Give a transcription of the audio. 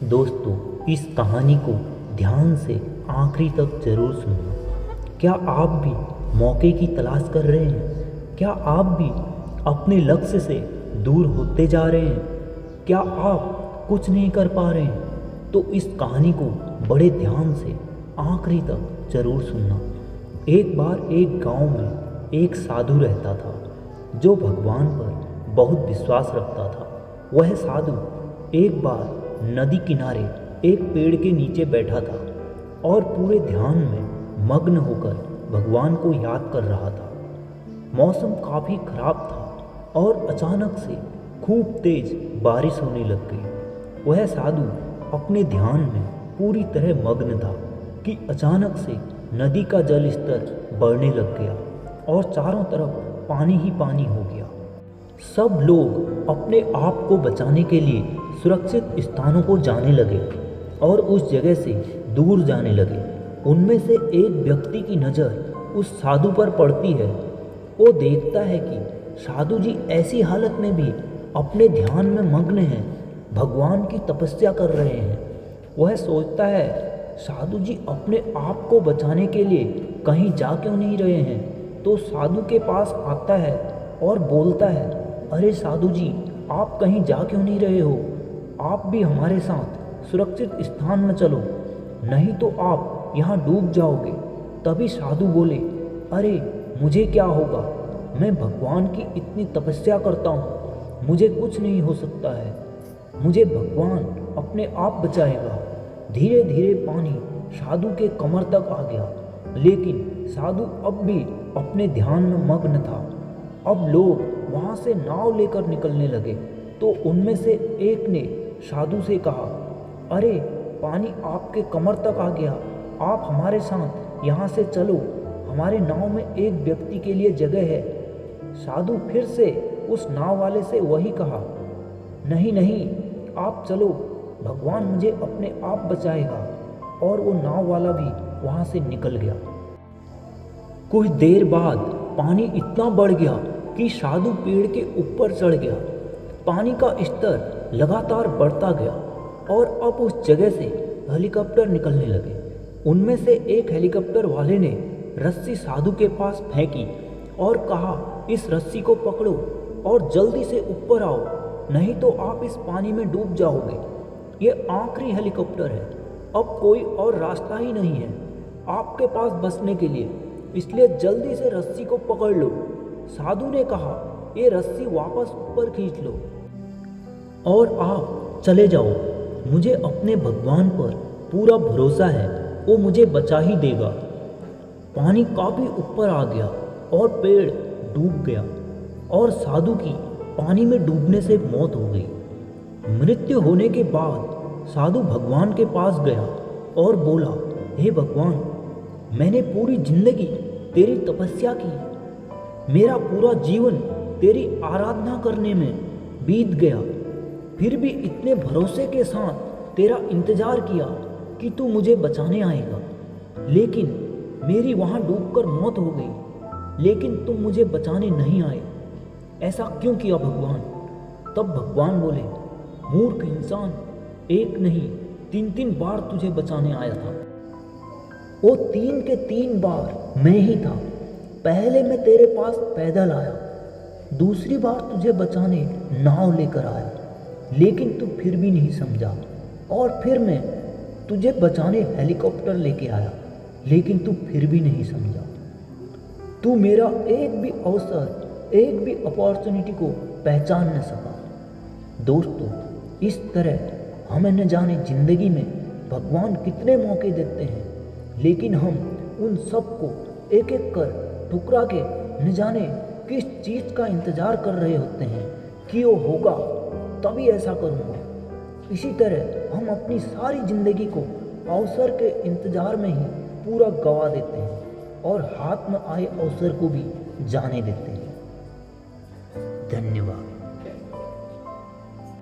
दोस्तों, इस कहानी को ध्यान से आखिरी तक जरूर सुनना। क्या आप भी मौके की तलाश कर रहे हैं? क्या आप भी अपने लक्ष्य से दूर होते जा रहे हैं? क्या आप कुछ नहीं कर पा रहे हैं? तो इस कहानी को बड़े ध्यान से आखिरी तक जरूर सुनना। एक बार एक गांव में एक साधु रहता था जो भगवान पर बहुत विश्वास रखता था। वह साधु एक बार नदी किनारे एक पेड़ के नीचे बैठा था और पूरे ध्यान में मग्न होकर भगवान को याद कर रहा था। मौसम काफ़ी खराब था और अचानक से खूब तेज बारिश होने लग गई। वह साधु अपने ध्यान में पूरी तरह मग्न था कि अचानक से नदी का जल स्तर बढ़ने लग गया और चारों तरफ पानी ही पानी हो गया। सब लोग अपने आप को बचाने के लिए सुरक्षित स्थानों को जाने लगे और उस जगह से दूर जाने लगे। उनमें से एक व्यक्ति की नज़र उस साधु पर पड़ती है। वो देखता है कि साधु जी ऐसी हालत में भी अपने ध्यान में मग्न हैं, भगवान की तपस्या कर रहे हैं। वह सोचता है, साधु जी अपने आप को बचाने के लिए कहीं जा क्यों नहीं रहे हैं? तो साधु के पास आता है और बोलता है, अरे साधु जी, आप कहीं जा क्यों नहीं रहे हो? आप भी हमारे साथ सुरक्षित स्थान में चलो, नहीं तो आप यहाँ डूब जाओगे। तभी साधु बोले, अरे मुझे क्या होगा? मैं भगवान की इतनी तपस्या करता हूँ, मुझे कुछ नहीं हो सकता है। मुझे भगवान अपने आप बचाएगा। धीरे धीरे पानी साधु के कमर तक आ गया, लेकिन साधु अब भी अपने ध्यान में मग्न था। अब लोग वहाँ से नाव लेकर निकलने लगे तो उनमें से एक ने साधु से कहा, अरे पानी आपके कमर तक आ गया, आप हमारे साथ यहाँ से चलो, हमारे नाव में एक व्यक्ति के लिए जगह है। साधु फिर से उस नाव वाले से वही कहा, नहीं नहीं, आप चलो, भगवान मुझे अपने आप बचाएगा। और वो नाव वाला भी वहाँ से निकल गया। कुछ देर बाद पानी इतना बढ़ गया कि साधु पेड़ के ऊपर चढ़ गया। पानी का स्तर लगातार बढ़ता गया और अब उस जगह से हेलीकॉप्टर निकलने लगे। उनमें से एक हेलीकॉप्टर वाले ने रस्सी साधु के पास फेंकी और कहा, इस रस्सी को पकड़ो और जल्दी से ऊपर आओ, नहीं तो आप इस पानी में डूब जाओगे। ये आखिरी हेलीकॉप्टर है, अब कोई और रास्ता ही नहीं है आपके पास बचने के लिए, इसलिए जल्दी से रस्सी को पकड़ लो। साधु ने कहा, ये रस्सी वापस ऊपर खींच लो और आप चले जाओ। मुझे अपने भगवान पर पूरा भरोसा है, वो मुझे बचा ही देगा। पानी काफ़ी ऊपर आ गया और पेड़ डूब गया और साधु की पानी में डूबने से मौत हो गई। मृत्यु होने के बाद साधु भगवान के पास गया और बोला, हे भगवान, मैंने पूरी जिंदगी तेरी तपस्या की, मेरा पूरा जीवन तेरी आराधना करने में बीत गया, फिर भी इतने भरोसे के साथ तेरा इंतजार किया कि तू मुझे बचाने आएगा, लेकिन मेरी वहाँ डूबकर मौत हो गई, लेकिन तुम मुझे बचाने नहीं आए। ऐसा क्यों किया भगवान? तब भगवान बोले, मूर्ख इंसान, एक नहीं 3 बार तुझे बचाने आया था। वो 3 के 3 बार मैं ही था। पहले मैं तेरे पास पैदल आया, दूसरी बार तुझे बचाने नाव लेकर आया, लेकिन तू फिर भी नहीं समझा, और फिर मैं तुझे बचाने हेलीकॉप्टर लेके आया, लेकिन तू फिर भी नहीं समझा। तू मेरा एक भी अवसर, एक भी अपॉर्चुनिटी को पहचान न सका। दोस्तों, इस तरह हमें न जाने जिंदगी में भगवान कितने मौके देते हैं, लेकिन हम उन सब को एक एक कर ठुकरा के न जाने किस चीज़ का इंतज़ार कर रहे होते हैं कि वो होगा तभी ऐसा करूँगा। इसी तरह हम अपनी सारी ज़िंदगी को अवसर के इंतज़ार में ही पूरा गंवा देते हैं और हाथ में आए अवसर को भी जाने देते हैं। धन्यवाद।